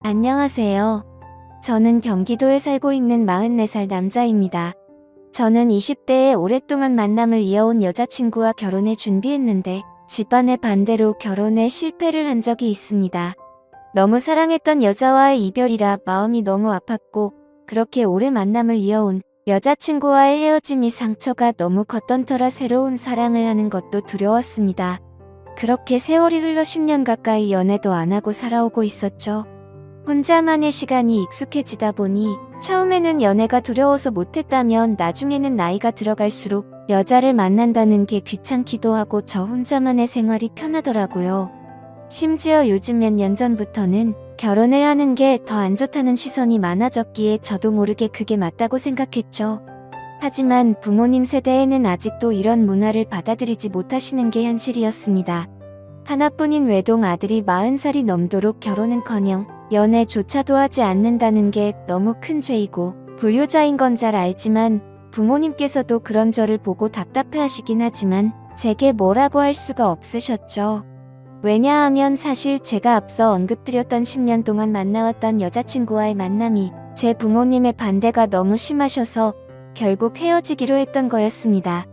안녕하세요. 저는 경기도에 살고 있는 44살 남자입니다. 저는 20대에 오랫동안 만남을 이어온 여자친구와 결혼을 준비했는데 집안의 반대로 결혼에 실패를 한 적이 있습니다. 너무 사랑했던 여자와의 이별이라 마음이 너무 아팠고 그렇게 오래 만남을 이어온 여자친구와의 헤어짐이 상처가 너무 컸던 터라 새로운 사랑을 하는 것도 두려웠습니다. 그렇게 세월이 흘러 10년 가까이 연애도 안 하고 살아오고 있었죠. 혼자만의 시간이 익숙해지다 보니 처음에는 연애가 두려워서 못했다면 나중에는 나이가 들어갈수록 여자를 만난다는 게 귀찮기도 하고 저 혼자만의 생활이 편하더라고요. 심지어 요즘 몇 년 전부터는 결혼을 하는 게 더 안 좋다는 시선이 많아졌기에 저도 모르게 그게 맞다고 생각했죠. 하지만 부모님 세대에는 아직도 이런 문화를 받아들이지 못하시는 게 현실이었습니다. 하나뿐인 외동 아들이 40살이 넘도록 결혼은커녕 연애조차도 하지 않는다는 게 너무 큰 죄이고 불효자인 건 잘 알지만 부모님께서도 그런 저를 보고 답답해하시긴 하지만 제게 뭐라고 할 수가 없으셨죠. 왜냐하면 사실 제가 앞서 언급드렸던 10년 동안 만나왔던 여자친구와의 만남이 제 부모님의 반대가 너무 심하셔서 결국 헤어지기로 했던 거였습니다.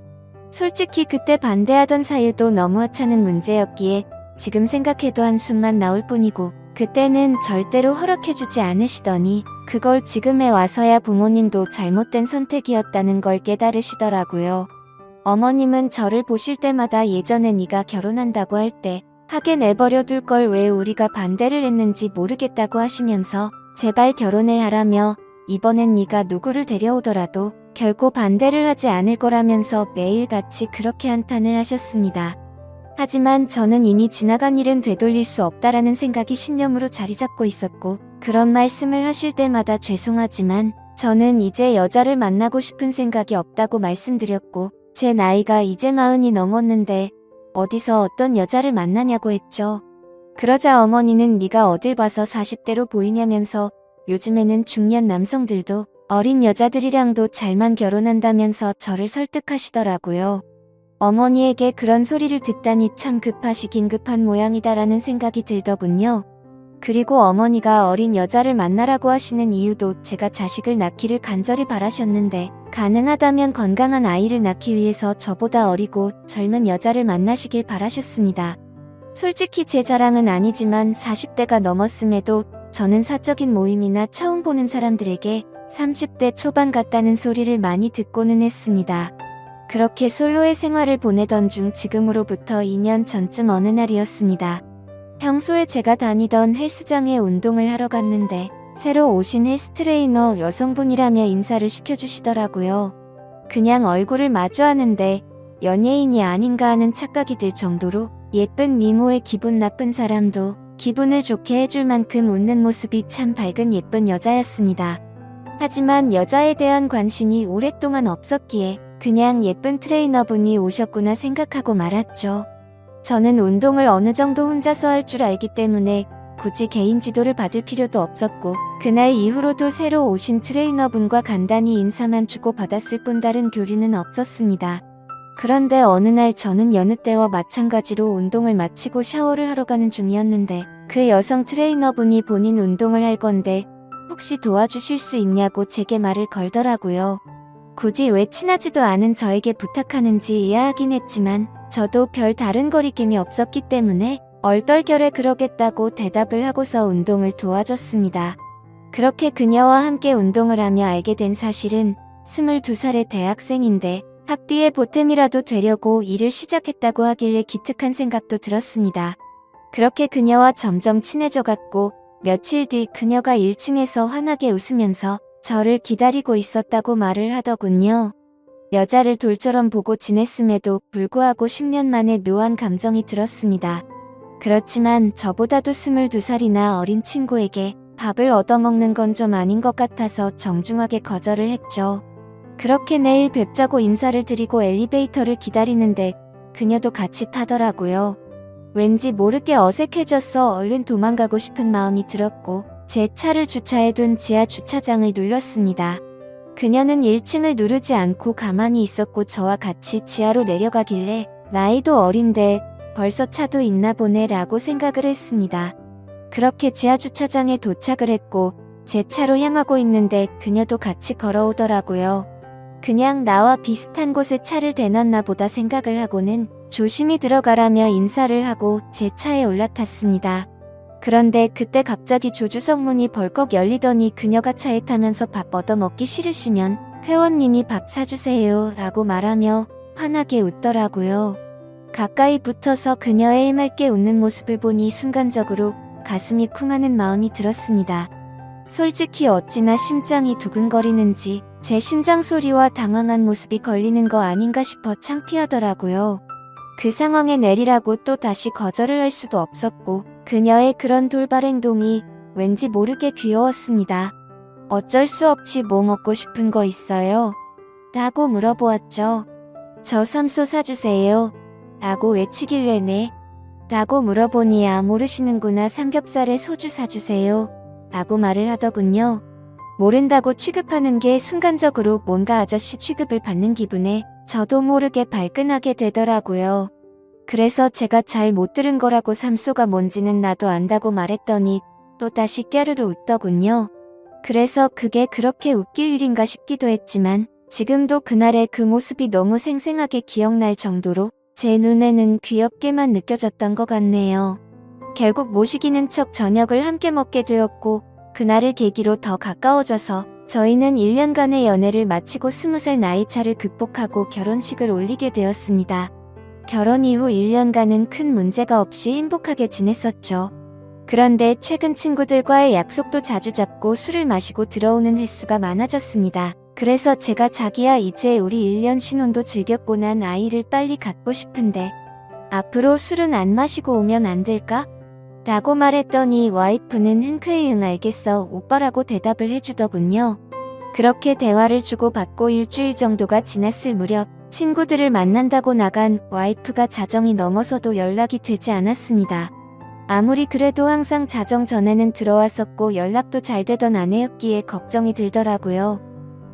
솔직히 그때 반대하던 사유도 너무 하찮은 문제였기에 지금 생각해도 한숨만 나올 뿐이고 그때는 절대로 허락해주지 않으시더니 그걸 지금에 와서야 부모님도 잘못된 선택이었다는 걸 깨달으시더라고요. 어머님은 저를 보실 때마다 예전에 네가 결혼한다고 할 때 하게 내버려 둘 걸 왜 우리가 반대를 했는지 모르겠다고 하시면서 제발 결혼을 하라며 이번엔 네가 누구를 데려오더라도 결코 반대를 하지 않을 거라면서 매일같이 그렇게 한탄을 하셨습니다. 하지만 저는 이미 지나간 일은 되돌릴 수 없다라는 생각이 신념으로 자리 잡고 있었고 그런 말씀을 하실 때마다 죄송하지만 저는 이제 여자를 만나고 싶은 생각이 없다고 말씀드렸고 제 나이가 이제 40이 넘었는데 어디서 어떤 여자를 만나냐고 했죠. 그러자 어머니는 네가 어딜 봐서 40대로 보이냐면서 요즘에는 중년 남성들도 어린 여자들이랑도 잘만 결혼한다면서 저를 설득하시더라고요. 어머니에게 그런 소리를 듣다니 참 급하시긴 급한 모양이다라는 생각이 들더군요. 그리고 어머니가 어린 여자를 만나라고 하시는 이유도 제가 자식을 낳기를 간절히 바라셨는데 가능하다면 건강한 아이를 낳기 위해서 저보다 어리고 젊은 여자를 만나시길 바라셨습니다. 솔직히 제 자랑은 아니지만 40대가 넘었음에도 저는 사적인 모임이나 처음 보는 사람들에게 30대 초반 같다는 소리를 많이 듣고는 했습니다. 그렇게 솔로의 생활을 보내던 중 지금으로부터 2년 전쯤 어느 날이었습니다. 평소에 제가 다니던 헬스장에 운동을 하러 갔는데 새로 오신 헬스 트레이너 여성분이라며 인사를 시켜주시더라고요. 그냥 얼굴을 마주하는데 연예인이 아닌가 하는 착각이 들 정도로 예쁜 미모에 기분 나쁜 사람도 기분을 좋게 해줄 만큼 웃는 모습이 참 밝은 예쁜 여자였습니다. 하지만 여자에 대한 관심이 오랫동안 없었기에 그냥 예쁜 트레이너분이 오셨구나 생각하고 말았죠. 저는 운동을 어느 정도 혼자서 할 줄 알기 때문에 굳이 개인 지도를 받을 필요도 없었고 그날 이후로도 새로 오신 트레이너분과 간단히 인사만 주고 받았을 뿐 다른 교류는 없었습니다. 그런데 어느 날 저는 여느 때와 마찬가지로 운동을 마치고 샤워를 하러 가는 중이었는데 그 여성 트레이너분이 본인 운동을 할 건데 혹시 도와주실 수 있냐고 제게 말을 걸더라고요. 굳이 왜 친하지도 않은 저에게 부탁하는지 이해하긴 했지만 저도 별 다른 거리낌이 없었기 때문에 얼떨결에 그러겠다고 대답을 하고서 운동을 도와줬습니다. 그렇게 그녀와 함께 운동을 하며 알게 된 사실은 22살의 대학생인데 학비에 보탬이라도 되려고 일을 시작했다고 하길래 기특한 생각도 들었습니다. 그렇게 그녀와 점점 친해져갔고 며칠 뒤 그녀가 1층에서 환하게 웃으면서 저를 기다리고 있었다고 말을 하더군요. 여자를 돌처럼 보고 지냈음에도 불구하고 10년 만에 묘한 감정이 들었습니다. 그렇지만 저보다도 22살이나 어린 친구에게 밥을 얻어먹는 건 좀 아닌 것 같아서 정중하게 거절을 했죠. 그렇게 내일 뵙자고 인사를 드리고 엘리베이터를 기다리는데 그녀도 같이 타더라고요. 왠지 모르게 어색해져서 얼른 도망가고 싶은 마음이 들었고 제 차를 주차해둔 지하 주차장을 눌렀습니다. 그녀는 1층을 누르지 않고 가만히 있었고 저와 같이 지하로 내려가길래 나이도 어린데 벌써 차도 있나 보네 라고 생각을 했습니다. 그렇게 지하주차장에 도착을 했고 제 차로 향하고 있는데 그녀도 같이 걸어오더라고요. 그냥 나와 비슷한 곳에 차를 대놨나 보다 생각을 하고는 조심히 들어가라며 인사를 하고 제 차에 올라탔습니다. 그런데 그때 갑자기 조주석 문이 벌컥 열리더니 그녀가 차에 타면서 밥 얻어먹기 싫으시면 회원님이 밥 사주세요 라고 말하며 환하게 웃더라고요. 가까이 붙어서 그녀의 해맑게 웃는 모습을 보니 순간적으로 가슴이 쿵 하는 마음이 들었습니다. 솔직히 어찌나 심장이 두근거리는지 제 심장 소리와 당황한 모습이 걸리는 거 아닌가 싶어 창피하더라고요. 그 상황에 내리라고 또 다시 거절을 할 수도 없었고 그녀의 그런 돌발 행동이 왠지 모르게 귀여웠습니다. 어쩔 수 없이 뭐 먹고 싶은 거 있어요? 라고 물어보았죠. 저 삼소 사주세요. 라고 외치길래 네. 라고 물어보니 모르시는구나 삼겹살에 소주 사주세요. 라고 말을 하더군요. 모른다고 취급하는 게 순간적으로 뭔가 아저씨 취급을 받는 기분에 저도 모르게 발끈하게 되더라고요. 그래서 제가 잘 못 들은 거라고 삼소가 뭔지는 나도 안다고 말했더니 또다시 깨르르 웃더군요. 그래서 그게 그렇게 웃길 일인가 싶기도 했지만 지금도 그날의 그 모습이 너무 생생하게 기억날 정도로 제 눈에는 귀엽게만 느껴졌던 것 같네요. 결국 모시기는 척 저녁을 함께 먹게 되었고 그날을 계기로 더 가까워져서 저희는 1년간의 연애를 마치고 20살 나이차를 극복하고 결혼식을 올리게 되었습니다. 결혼 이후 1년간은 큰 문제가 없이 행복하게 지냈었죠. 그런데 최근 친구들과의 약속도 자주 잡고 술을 마시고 들어오는 횟수가 많아졌습니다. 그래서 제가 자기야 이제 우리 1년 신혼도 즐겼고 난 아이를 빨리 갖고 싶은데 앞으로 술은 안 마시고 오면 안 될까? 라고 말했더니 와이프는 흔쾌히 응 알겠어 오빠라고 대답을 해주더군요. 그렇게 대화를 주고받고 일주일 정도가 지났을 무렵 친구들을 만난다고 나간 와이프가 자정이 넘어서도 연락이 되지 않았습니다. 아무리 그래도 항상 자정 전에는 들어왔었고 연락도 잘 되던 아내였기에 걱정이 들더라고요.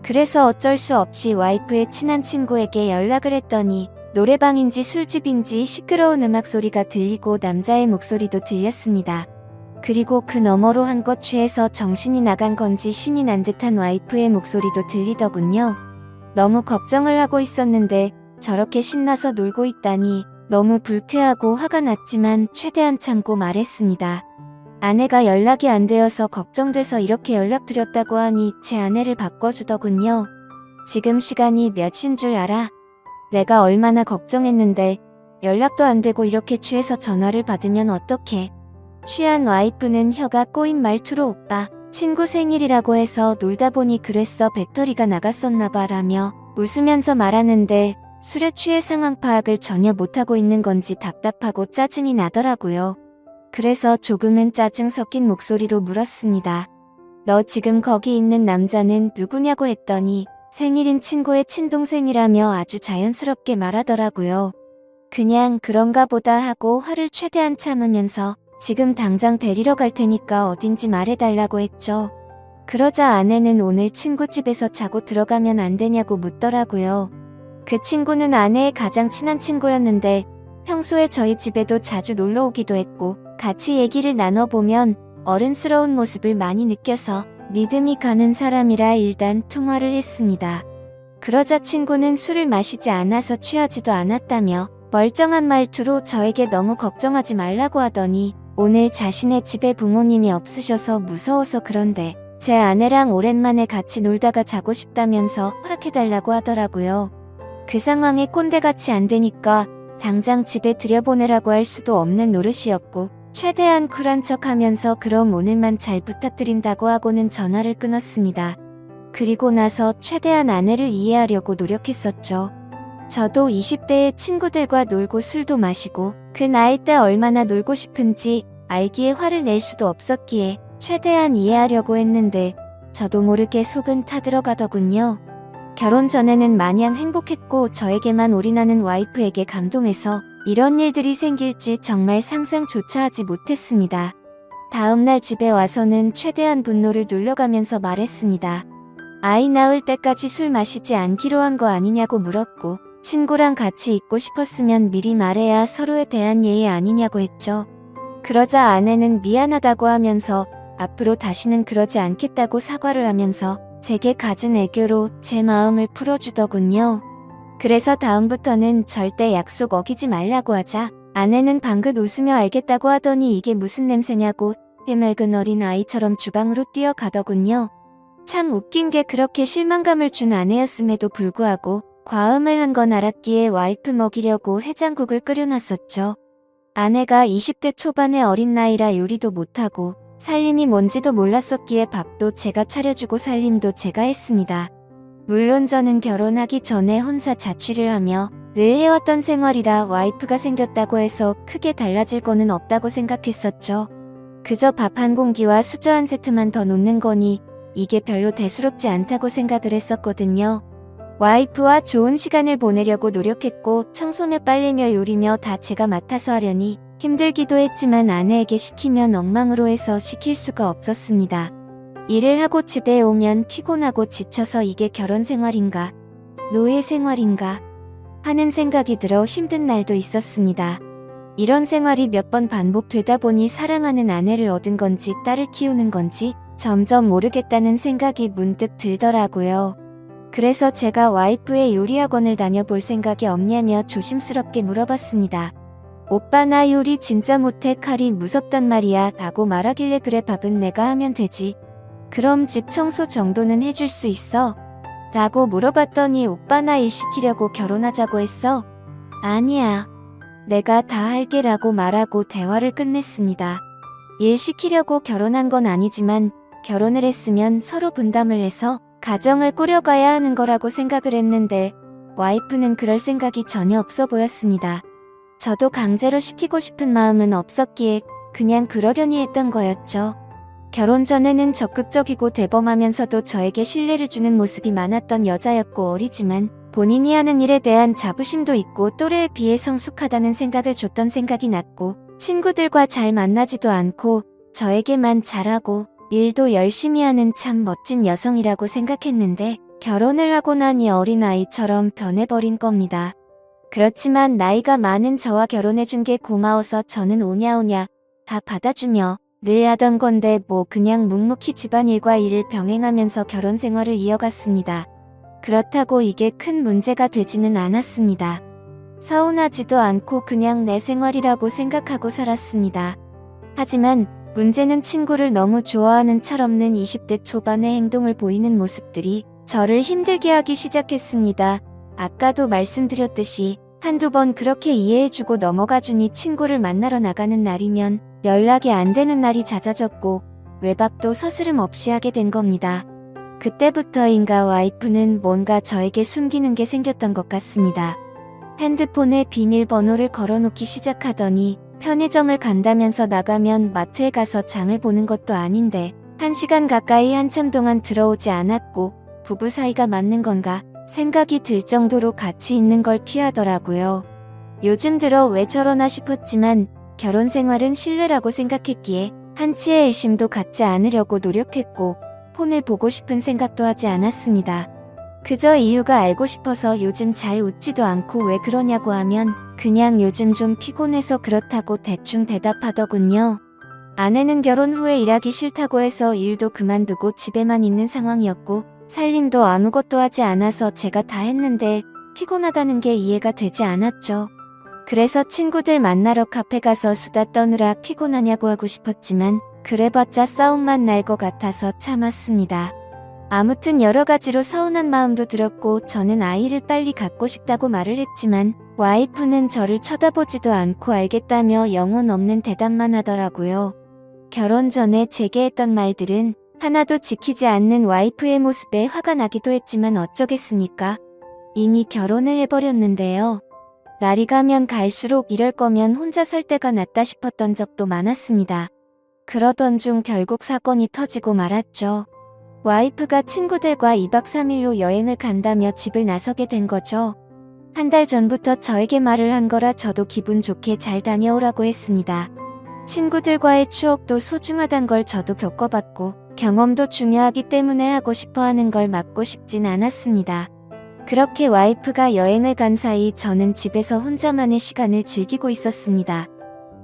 그래서 어쩔 수 없이 와이프의 친한 친구에게 연락을 했더니 노래방인지 술집인지 시끄러운 음악 소리가 들리고 남자의 목소리도 들렸습니다. 그리고 그 너머로 한껏 취해서 정신이 나간 건지 신이 난 듯한 와이프의 목소리도 들리더군요. 너무 걱정을 하고 있었는데 저렇게 신나서 놀고 있다니 너무 불쾌하고 화가 났지만 최대한 참고 말했습니다. 아내가 연락이 안 되어서 걱정돼서 이렇게 연락드렸다고 하니 제 아내를 바꿔주더군요. 지금 시간이 몇 시인 줄 알아? 내가 얼마나 걱정했는데 연락도 안 되고 이렇게 취해서 전화를 받으면 어떡해. 취한 와이프는 혀가 꼬인 말투로 오빠 친구 생일이라고 해서 놀다 보니 그랬어 배터리가 나갔었나봐 라며 웃으면서 말하는데 술에 취해 상황 파악을 전혀 못하고 있는 건지 답답하고 짜증이 나더라고요. 그래서 조금은 짜증 섞인 목소리로 물었습니다. 너 지금 거기 있는 남자는 누구냐고 했더니 생일인 친구의 친동생이라며 아주 자연스럽게 말하더라고요. 그냥 그런가 보다 하고 화를 최대한 참으면서 지금 당장 데리러 갈 테니까 어딘지 말해달라고 했죠. 그러자 아내는 오늘 친구 집에서 자고 들어가면 안 되냐고 묻더라고요. 그 친구는 아내의 가장 친한 친구였는데 평소에 저희 집에도 자주 놀러 오기도 했고 같이 얘기를 나눠보면 어른스러운 모습을 많이 느껴서 믿음이 가는 사람이라 일단 통화를 했습니다. 그러자 친구는 술을 마시지 않아서 취하지도 않았다며 멀쩡한 말투로 저에게 너무 걱정하지 말라고 하더니 오늘 자신의 집에 부모님이 없으셔서 무서워서 그런데 제 아내랑 오랜만에 같이 놀다가 자고 싶다면서 허락해달라고 하더라고요. 그 상황에 꼰대같이 안 되니까 당장 집에 들여보내라고 할 수도 없는 노릇이었고 최대한 쿨한 척하면서 그럼 오늘만 잘 부탁드린다고 하고는 전화를 끊었습니다. 그리고 나서 최대한 아내를 이해하려고 노력했었죠. 저도 20대의 친구들과 놀고 술도 마시고 그 나이 때 얼마나 놀고 싶은지 알기에 화를 낼 수도 없었기에 최대한 이해하려고 했는데 저도 모르게 속은 타들어가더군요. 결혼 전에는 마냥 행복했고 저에게만 올인하는 와이프에게 감동해서 이런 일들이 생길지 정말 상상조차 하지 못했습니다. 다음날 집에 와서는 최대한 분노를 눌러가면서 말했습니다. 아이 낳을 때까지 술 마시지 않기로 한 거 아니냐고 물었고 친구랑 같이 있고 싶었으면 미리 말해야 서로에 대한 예의 아니냐고 했죠. 그러자 아내는 미안하다고 하면서 앞으로 다시는 그러지 않겠다고 사과를 하면서 제게 갖은 애교로 제 마음을 풀어주더군요. 그래서 다음부터는 절대 약속 어기지 말라고 하자 아내는 방긋 웃으며 알겠다고 하더니 이게 무슨 냄새냐고 해맑은 어린 아이처럼 주방으로 뛰어가더군요. 참 웃긴 게 그렇게 실망감을 준 아내였음에도 불구하고 과음을 한 건 알았기에 와이프 먹이려고 해장국을 끓여놨었죠. 아내가 20대 초반의 어린 나이라 요리도 못하고 살림이 뭔지도 몰랐었기에 밥도 제가 차려주고 살림도 제가 했습니다. 물론 저는 결혼하기 전에 혼자 자취를 하며 늘 해왔던 생활이라 와이프가 생겼다고 해서 크게 달라질 거는 없다고 생각했었죠. 그저 밥 한 공기와 수저 한 세트만 더 놓는 거니 이게 별로 대수롭지 않다고 생각을 했었거든요. 와이프와 좋은 시간을 보내려고 노력했고 청소며 빨래며 요리며 다 제가 맡아서 하려니 힘들기도 했지만 아내에게 시키면 엉망으로 해서 시킬 수가 없었습니다. 일을 하고 집에 오면 피곤하고 지쳐서 이게 결혼 생활인가, 노예 생활인가 하는 생각이 들어 힘든 날도 있었습니다. 이런 생활이 몇 번 반복되다 보니 사랑하는 아내를 얻은 건지 딸을 키우는 건지 점점 모르겠다는 생각이 문득 들더라고요. 그래서 제가 와이프의 요리학원을 다녀볼 생각이 없냐며 조심스럽게 물어봤습니다. 오빠 나 요리 진짜 못해 칼이 무섭단 말이야 라고 말하길래 그래 밥은 내가 하면 되지. 그럼 집 청소 정도는 해줄 수 있어? 라고 물어봤더니 오빠 나 일 시키려고 결혼하자고 했어? 아니야. 내가 다 할게 라고 말하고 대화를 끝냈습니다. 일 시키려고 결혼한 건 아니지만 결혼을 했으면 서로 분담을 해서 가정을 꾸려가야 하는 거라고 생각을 했는데 와이프는 그럴 생각이 전혀 없어 보였습니다. 저도 강제로 시키고 싶은 마음은 없었기에 그냥 그러려니 했던 거였죠. 결혼 전에는 적극적이고 대범하면서도 저에게 신뢰를 주는 모습이 많았던 여자였고 어리지만 본인이 하는 일에 대한 자부심도 있고 또래에 비해 성숙하다는 생각을 줬던 생각이 났고 친구들과 잘 만나지도 않고 저에게만 잘하고 일도 열심히 하는 참 멋진 여성이라고 생각했는데 결혼을 하고 나니 어린아이처럼 변해버린 겁니다. 그렇지만 나이가 많은 저와 결혼해준 게 고마워서 저는 오냐오냐 다 받아주며 늘 하던 건데 뭐 그냥 묵묵히 집안일과 일을 병행하면서 결혼 생활을 이어갔습니다. 그렇다고 이게 큰 문제가 되지는 않았습니다. 서운하지도 않고 그냥 내 생활이라고 생각하고 살았습니다. 하지만 문제는 친구를 너무 좋아하는 철없는 20대 초반의 행동을 보이는 모습들이 저를 힘들게 하기 시작했습니다. 아까도 말씀드렸듯이 한두 번 그렇게 이해해주고 넘어가주니 친구를 만나러 나가는 날이면 연락이 안 되는 날이 잦아졌고 외박도 서스름 없이 하게 된 겁니다. 그때부터인가 와이프는 뭔가 저에게 숨기는 게 생겼던 것 같습니다. 핸드폰에 비밀번호를 걸어놓기 시작하더니 편의점을 간다면서 나가면 마트에 가서 장을 보는 것도 아닌데 1시간 가까이 한참 동안 들어오지 않았고 부부 사이가 맞는 건가 생각이 들 정도로 같이 있는 걸 피하더라고요. 요즘 들어 왜 저러나 싶었지만 결혼 생활은 신뢰라고 생각했기에 한치의 의심도 갖지 않으려고 노력했고 폰을 보고 싶은 생각도 하지 않았습니다. 그저 이유가 알고 싶어서 요즘 잘 웃지도 않고 왜 그러냐고 하면 그냥 요즘 좀 피곤해서 그렇다고 대충 대답하더군요. 아내는 결혼 후에 일하기 싫다고 해서 일도 그만두고 집에만 있는 상황이었고 살림도 아무것도 하지 않아서 제가 다 했는데 피곤하다는 게 이해가 되지 않았죠. 그래서 친구들 만나러 카페 가서 수다 떠느라 피곤하냐고 하고 싶었지만 그래봤자 싸움만 날 것 같아서 참았습니다. 아무튼 여러 가지로 서운한 마음도 들었고 저는 아이를 빨리 갖고 싶다고 말을 했지만 와이프는 저를 쳐다보지도 않고 알겠다며 영혼 없는 대답만 하더라고요. 결혼 전에 제게 했던 말들은 하나도 지키지 않는 와이프의 모습에 화가 나기도 했지만 어쩌겠습니까? 이미 결혼을 해버렸는데요. 날이 가면 갈수록 이럴 거면 혼자 살 때가 낫다 싶었던 적도 많았습니다. 그러던 중 결국 사건이 터지고 말았죠. 와이프가 친구들과 2박 3일로 여행을 간다며 집을 나서게 된 거죠. 한 달 전부터 저에게 말을 한 거라 저도 기분 좋게 잘 다녀오라고 했습니다. 친구들과의 추억도 소중하단 걸 저도 겪어봤고 경험도 중요하기 때문에 하고 싶어 하는 걸 막고 싶진 않았습니다. 그렇게 와이프가 여행을 간 사이 저는 집에서 혼자만의 시간을 즐기고 있었습니다.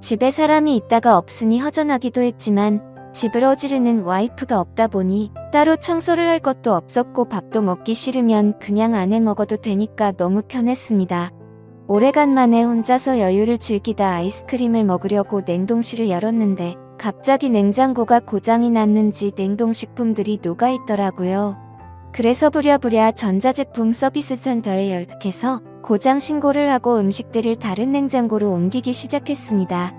집에 사람이 있다가 없으니 허전하기도 했지만 집을 어지르는 와이프가 없다 보니 따로 청소를 할 것도 없었고 밥도 먹기 싫으면 그냥 안 해 먹어도 되니까 너무 편했습니다. 오래간만에 혼자서 여유를 즐기다 아이스크림을 먹으려고 냉동실을 열었는데 갑자기 냉장고가 고장이 났는지 냉동식품들이 녹아있더라고요. 그래서 부랴부랴 전자제품 서비스 센터에 연락해서 고장 신고를 하고 음식들을 다른 냉장고로 옮기기 시작했습니다.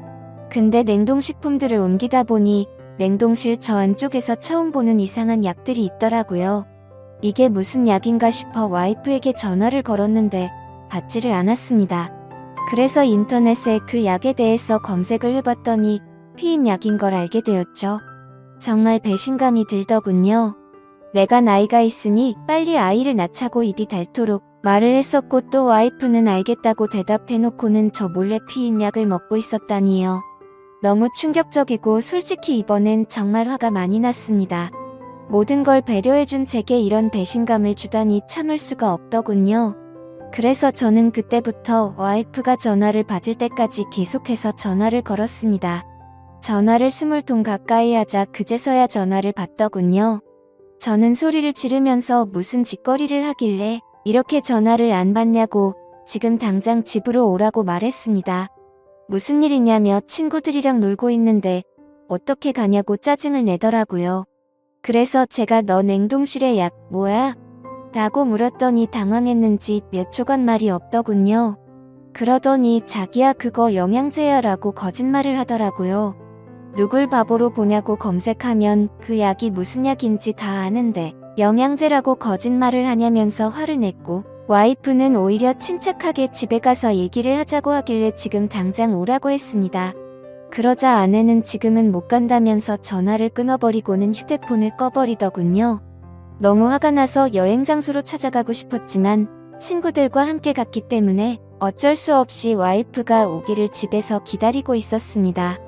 근데 냉동식품들을 옮기다 보니 냉동실 저 안쪽에서 처음 보는 이상한 약들이 있더라고요. 이게 무슨 약인가 싶어 와이프에게 전화를 걸었는데 받지를 않았습니다. 그래서 인터넷에 그 약에 대해서 검색을 해봤더니 피임약인 걸 알게 되었죠. 정말 배신감이 들더군요. 내가 나이가 있으니 빨리 아이를 낳자고 입이 닳도록 말을 했었고 또 와이프는 알겠다고 대답해놓고는 저 몰래 피임약을 먹고 있었다니요. 너무 충격적이고 솔직히 이번엔 정말 화가 많이 났습니다. 모든 걸 배려해준 제게 이런 배신감을 주다니 참을 수가 없더군요. 그래서 저는 그때부터 와이프가 전화를 받을 때까지 계속해서 전화를 걸었습니다. 전화를 20통 가까이 하자 그제서야 전화를 받더군요. 저는 소리를 지르면서 무슨 짓거리를 하길래 이렇게 전화를 안 받냐고 지금 당장 집으로 오라고 말했습니다. 무슨 일이냐며 친구들이랑 놀고 있는데 어떻게 가냐고 짜증을 내더라고요. 그래서 제가 너 냉동실에 약 뭐야? 라고 물었더니 당황했는지 몇 초간 말이 없더군요. 그러더니 자기야 그거 영양제야 라고 거짓말을 하더라고요. 누굴 바보로 보냐고 검색하면 그 약이 무슨 약인지 다 아는데 영양제라고 거짓말을 하냐면서 화를 냈고 와이프는 오히려 침착하게 집에 가서 얘기를 하자고 하길래 지금 당장 오라고 했습니다. 그러자 아내는 지금은 못 간다면서 전화를 끊어버리고는 휴대폰을 꺼버리더군요. 너무 화가 나서 여행 장소로 찾아가고 싶었지만 친구들과 함께 갔기 때문에 어쩔 수 없이 와이프가 오기를 집에서 기다리고 있었습니다.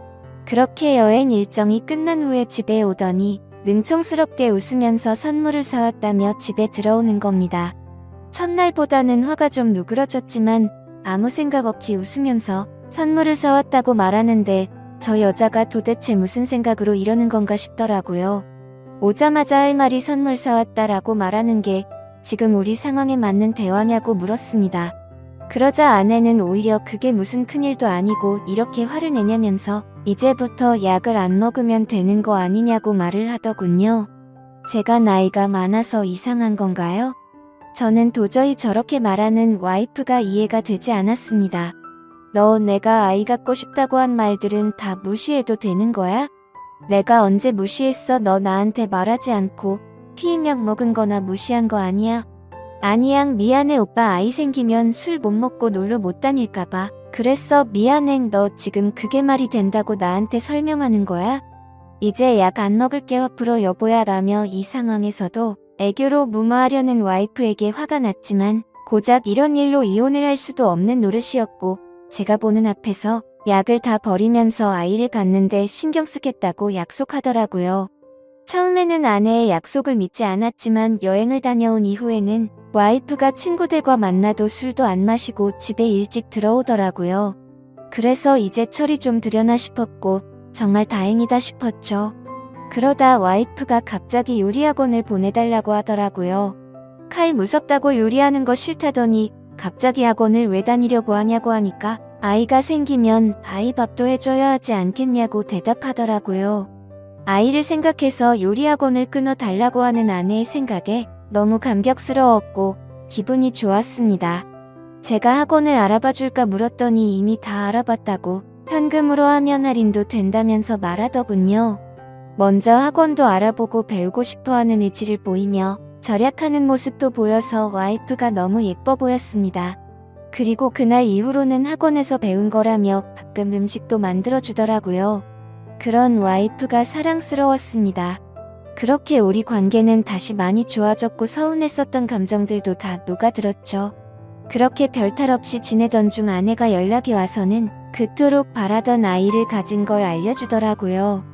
그렇게 여행 일정이 끝난 후에 집에 오더니 능청스럽게 웃으면서 선물을 사왔다며 집에 들어오는 겁니다. 첫날보다는 화가 좀 누그러졌지만 아무 생각 없이 웃으면서 선물을 사왔다고 말하는데 저 여자가 도대체 무슨 생각으로 이러는 건가 싶더라고요. 오자마자 할 말이 선물 사왔다라고 말하는 게 지금 우리 상황에 맞는 대화냐고 물었습니다. 그러자 아내는 오히려 그게 무슨 큰일도 아니고 이렇게 화를 내냐면서 이제부터 약을 안 먹으면 되는 거 아니냐고 말을 하더군요. 제가 나이가 많아서 이상한 건가요? 저는 도저히 저렇게 말하는 와이프가 이해가 되지 않았습니다. 너 내가 아이 갖고 싶다고 한 말들은 다 무시해도 되는 거야? 내가 언제 무시했어? 너 나한테 말하지 않고 피임약 먹은 거나 무시한 거 아니야? 아니야 미안해 오빠 아이 생기면 술 못 먹고 놀러 못 다닐까봐 그랬어 미안해 너 지금 그게 말이 된다고 나한테 설명하는 거야? 이제 약 안 먹을게 앞으로 여보야 라며 이 상황에서도 애교로 무마하려는 와이프에게 화가 났지만 고작 이런 일로 이혼을 할 수도 없는 노릇이었고 제가 보는 앞에서 약을 다 버리면서 아이를 갖는데 신경 쓰겠다고 약속하더라고요. 처음에는 아내의 약속을 믿지 않았지만 여행을 다녀온 이후에는 와이프가 친구들과 만나도 술도 안 마시고 집에 일찍 들어오더라고요. 그래서 이제 철이 좀 들여나 싶었고 정말 다행이다 싶었죠. 그러다 와이프가 갑자기 요리학원을 보내달라고 하더라고요. 칼 무섭다고 요리하는 거 싫다더니 갑자기 학원을 왜 다니려고 하냐고 하니까 아이가 생기면 아이 밥도 해줘야 하지 않겠냐고 대답하더라고요. 아이를 생각해서 요리학원을 끊어달라고 하는 아내의 생각에 너무 감격스러웠고 기분이 좋았습니다. 제가 학원을 알아봐줄까 물었더니 이미 다 알아봤다고 현금으로 하면 할인도 된다면서 말하더군요. 먼저 학원도 알아보고 배우고 싶어하는 의지를 보이며 절약하는 모습도 보여서 와이프가 너무 예뻐 보였습니다. 그리고 그날 이후로는 학원에서 배운 거라며 가끔 음식도 만들어주더라고요. 그런 와이프가 사랑스러웠습니다. 그렇게 우리 관계는 다시 많이 좋아졌고 서운했었던 감정들도 다 녹아들었죠. 그렇게 별탈 없이 지내던 중 아내가 연락이 와서는 그토록 바라던 아이를 가진 걸 알려주더라고요.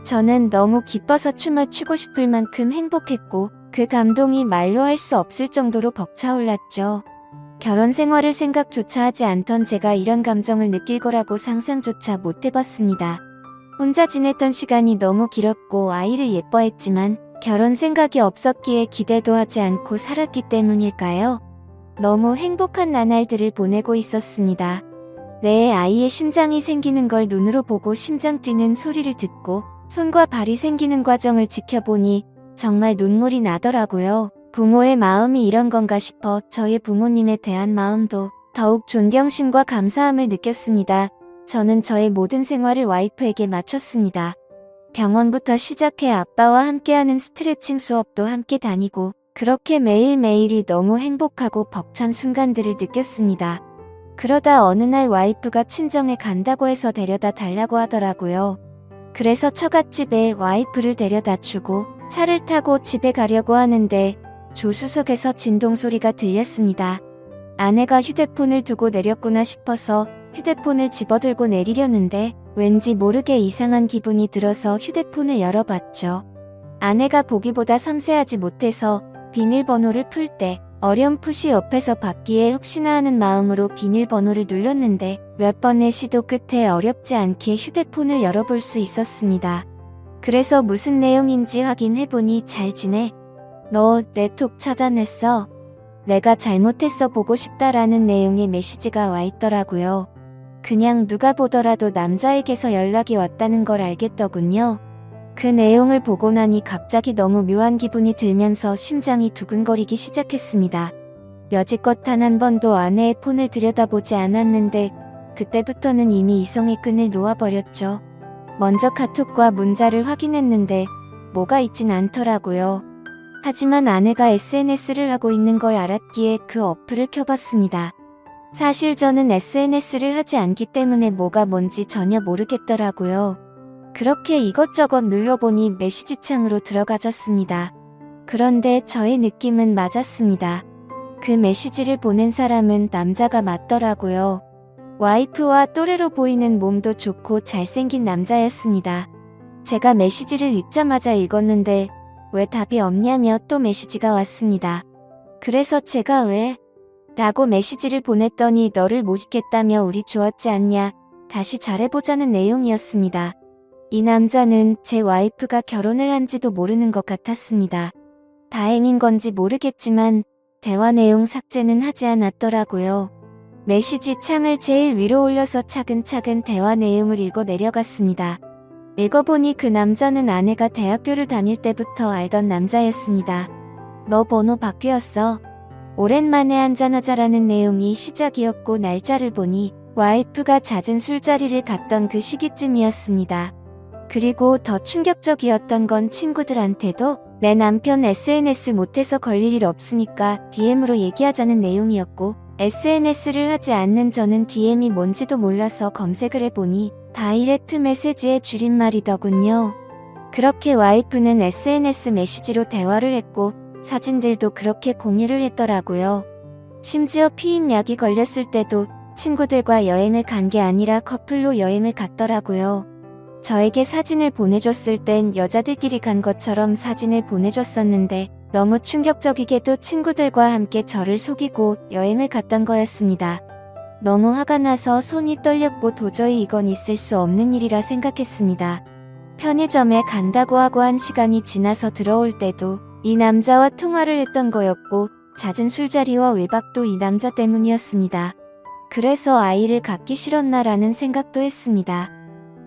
저는 너무 기뻐서 춤을 추고 싶을 만큼 행복했고 그 감동이 말로 할 수 없을 정도로 벅차올랐죠. 결혼 생활을 생각조차 하지 않던 제가 이런 감정을 느낄 거라고 상상조차 못 해봤습니다. 혼자 지냈던 시간이 너무 길었고 아이를 예뻐했지만 결혼 생각이 없었기에 기대도 하지 않고 살았기 때문일까요? 너무 행복한 나날들을 보내고 있었습니다. 내 아이의 심장이 생기는 걸 눈으로 보고 심장 뛰는 소리를 듣고 손과 발이 생기는 과정을 지켜보니 정말 눈물이 나더라고요. 부모의 마음이 이런 건가 싶어 저의 부모님에 대한 마음도 더욱 존경심과 감사함을 느꼈습니다. 저는 저의 모든 생활을 와이프에게 맞췄습니다. 병원부터 시작해 아빠와 함께하는 스트레칭 수업도 함께 다니고 그렇게 매일매일이 너무 행복하고 벅찬 순간들을 느꼈습니다. 그러다 어느 날 와이프가 친정에 간다고 해서 데려다 달라고 하더라고요. 그래서 처갓집에 와이프를 데려다 주고 차를 타고 집에 가려고 하는데 조수석에서 진동 소리가 들렸습니다. 아내가 휴대폰을 두고 내렸구나 싶어서 휴대폰을 집어들고 내리려는데 왠지 모르게 이상한 기분이 들어서 휴대폰을 열어봤죠. 아내가 보기보다 섬세하지 못해서 비밀번호를 풀 때 어렴풋이 옆에서 받기에 혹시나 하는 마음으로 비밀번호를 눌렀는데 몇 번의 시도 끝에 어렵지 않게 휴대폰을 열어볼 수 있었습니다. 그래서 무슨 내용인지 확인해보니 잘 지내? 너 내 톡 찾아냈어? 내가 잘못했어 보고 싶다라는 내용의 메시지가 와 있더라고요. 그냥 누가 보더라도 남자에게서 연락이 왔다는 걸 알겠더군요. 그 내용을 보고 나니 갑자기 너무 묘한 기분이 들면서 심장이 두근거리기 시작했습니다. 여지껏 단 한 번도 아내의 폰을 들여다보지 않았는데 그때부터는 이미 이성의 끈을 놓아버렸죠. 먼저 카톡과 문자를 확인했는데 뭐가 있진 않더라고요. 하지만 아내가 SNS를 하고 있는 걸 알았기에 그 어플을 켜봤습니다. 사실 저는 SNS를 하지 않기 때문에 뭐가 뭔지 전혀 모르겠더라고요. 그렇게 이것저것 눌러보니 메시지 창으로 들어가졌습니다. 그런데 저의 느낌은 맞았습니다. 그 메시지를 보낸 사람은 남자가 맞더라고요. 와이프와 또래로 보이는 몸도 좋고 잘생긴 남자였습니다. 제가 메시지를 읽자마자 읽었는데 왜 답이 없냐며 또 메시지가 왔습니다. 그래서 제가 왜? 라고 메시지를 보냈더니 너를 못 잊겠다며 우리 좋았지 않냐? 다시 잘해보자는 내용이었습니다. 이 남자는 제 와이프가 결혼을 한지도 모르는 것 같았습니다. 다행인 건지 모르겠지만 대화 내용 삭제는 하지 않았더라고요. 메시지 창을 제일 위로 올려서 차근차근 대화 내용을 읽어 내려갔습니다. 읽어보니 그 남자는 아내가 대학교를 다닐 때부터 알던 남자였습니다. 너 번호 바뀌었어. 오랜만에 한잔하자라는 내용이 시작이었고 날짜를 보니 와이프가 잦은 술자리를 갔던 그 시기쯤이었습니다. 그리고 더 충격적이었던 건 친구들한테도 내 남편 SNS 못해서 걸릴 일 없으니까 DM으로 얘기하자는 내용이었고 SNS를 하지 않는 저는 DM이 뭔지도 몰라서 검색을 해보니 다이렉트 메시지의 줄임말이더군요. 그렇게 와이프는 SNS 메시지로 대화를 했고 사진들도 그렇게 공유를 했더라고요. 심지어 피임약이 걸렸을 때도 친구들과 여행을 간 게 아니라 커플로 여행을 갔더라고요. 저에게 사진을 보내줬을 땐 여자들끼리 간 것처럼 사진을 보내줬었는데 너무 충격적이게도 친구들과 함께 저를 속이고 여행을 갔던 거였습니다. 너무 화가 나서 손이 떨렸고 도저히 이건 있을 수 없는 일이라 생각했습니다. 편의점에 간다고 하고 한 시간이 지나서 들어올 때도 이 남자와 통화를 했던 거였고 잦은 술자리와 외박도 이 남자 때문이었습니다. 그래서 아이를 갖기 싫었나라는 생각도 했습니다.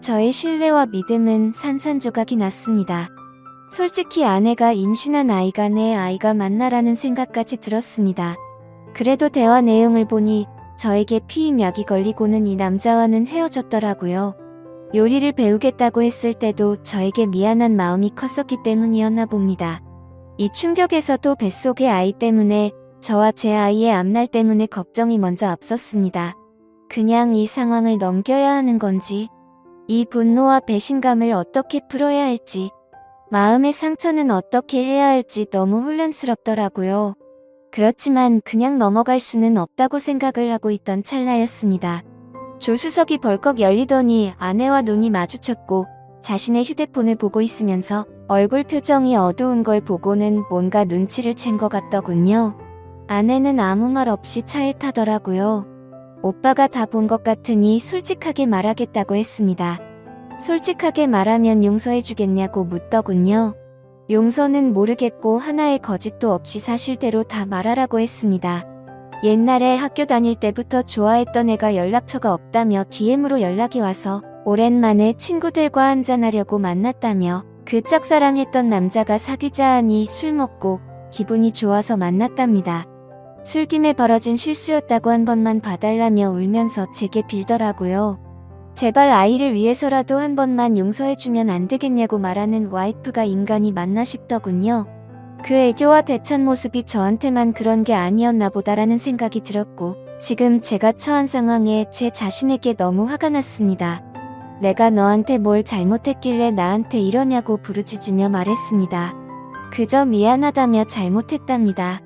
저의 신뢰와 믿음은 산산조각이 났습니다. 솔직히 아내가 임신한 아이가 내 아이가 맞나라는 생각까지 들었습니다. 그래도 대화 내용을 보니 저에게 피임약이 걸리고는 이 남자와는 헤어졌더라고요. 요리를 배우겠다고 했을 때도 저에게 미안한 마음이 컸었기 때문이었나 봅니다. 이 충격에서도 뱃속의 아이 때문에 저와 제 아이의 앞날 때문에 걱정이 먼저 앞섰습니다. 그냥 이 상황을 넘겨야 하는 건지, 이 분노와 배신감을 어떻게 풀어야 할지, 마음의 상처는 어떻게 해야 할지 너무 혼란스럽더라고요. 그렇지만 그냥 넘어갈 수는 없다고 생각을 하고 있던 찰나였습니다. 조수석이 벌컥 열리더니 아내와 눈이 마주쳤고 자신의 휴대폰을 보고 있으면서 얼굴 표정이 어두운 걸 보고는 뭔가 눈치를 챈 것 같더군요. 아내는 아무 말 없이 차에 타더라고요. 오빠가 다 본 것 같으니 솔직하게 말하겠다고 했습니다. 솔직하게 말하면 용서해주겠냐고 묻더군요. 용서는 모르겠고 하나의 거짓도 없이 사실대로 다 말하라고 했습니다. 옛날에 학교 다닐 때부터 좋아했던 애가 연락처가 없다며 DM으로 연락이 와서 오랜만에 친구들과 한잔하려고 만났다며 그 짝사랑했던 남자가 사귀자 하니 술 먹고 기분이 좋아서 만났답니다. 술김에 벌어진 실수였다고 한 번만 봐달라며 울면서 제게 빌더라고요. 제발 아이를 위해서라도 한 번만 용서해주면 안 되겠냐고 말하는 와이프가 인간이 맞나 싶더군요. 그 애교와 대찬 모습이 저한테만 그런 게 아니었나 보다라는 생각이 들었고 지금 제가 처한 상황에 제 자신에게 너무 화가 났습니다. 내가 너한테 뭘 잘못했길래 나한테 이러냐고 부르짖으며 말했습니다. 그저 미안하다며 잘못했답니다.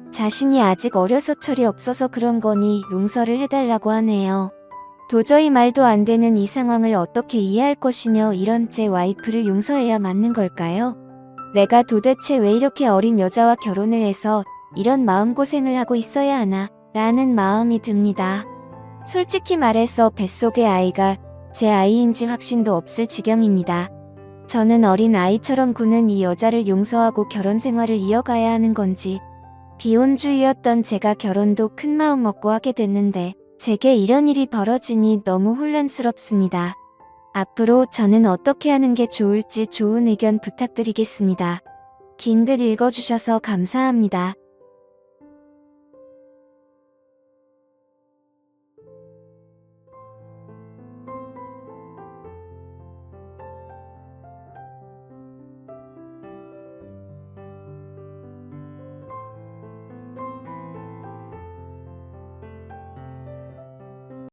자신이 아직 어려서 철이 없어서 그런 거니 용서를 해달라고 하네요. 도저히 말도 안 되는 이 상황을 어떻게 이해할 것이며 이런 제 와이프를 용서해야 맞는 걸까요? 내가 도대체 왜 이렇게 어린 여자와 결혼을 해서 이런 마음고생을 하고 있어야 하나 라는 마음이 듭니다. 솔직히 말해서 뱃속의 아이가 제 아이인지 확신도 없을 지경입니다. 저는 어린 아이처럼 구는 이 여자를 용서하고 결혼 생활을 이어가야 하는 건지 비혼주의였던 제가 결혼도 큰 마음 먹고 하게 됐는데 제게 이런 일이 벌어지니 너무 혼란스럽습니다. 앞으로 저는 어떻게 하는 게 좋을지 좋은 의견 부탁드리겠습니다. 긴 글 읽어주셔서 감사합니다.